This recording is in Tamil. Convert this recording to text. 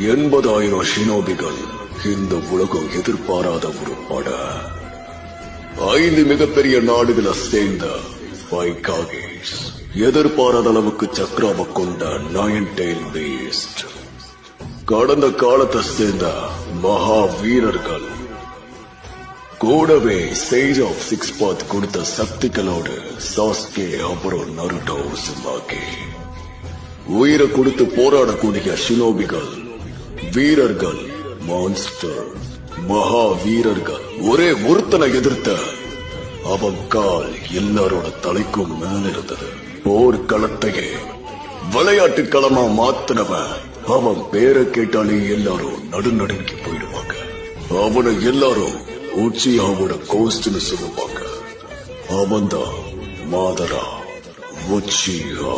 80,000 ஷினோபிகள் இந்த உலகம் எதிர்பாராத ஒரு பட 5 மிகப்பெரிய நாடுகளை சேர்ந்த 5 காகேஸ் எதிர்பாராத அளவுக்கு சக்கராவை கொண்ட 9 டெயில் பீஸ்ட் கடந்த காலத்தை சேர்ந்த மகா வீரர்கள் கூடவே சேஜ் ஆஃப் 6 பாத் கொடுத்த சக்திகளோடு சாஸ்கே அப்புறம் நருட்டோ உசுமாகி உயிரை கொடுத்து போராடக்கூடிய ஷினோபிகள் வீரர்கள் மான்ஸ்டர் மகா வீரர்கள் ஒரே ஒருத்தனை எதிர்த்த அவன் கால் எல்லாரோட தலைக்கும் மேல இருந்தது. போர்க்களத்தையே விளையாட்டு களமா மாத்தினவன் அவன் பேரை கேட்டாலே எல்லாரும் நடுநடுங்கி போயிடுவாங்க. அவனை எல்லாரும் உச்சியாவோட கோஸ்ட்னு சொல்லுவாங்க. அவன்தான் மாதரா உச்சியா.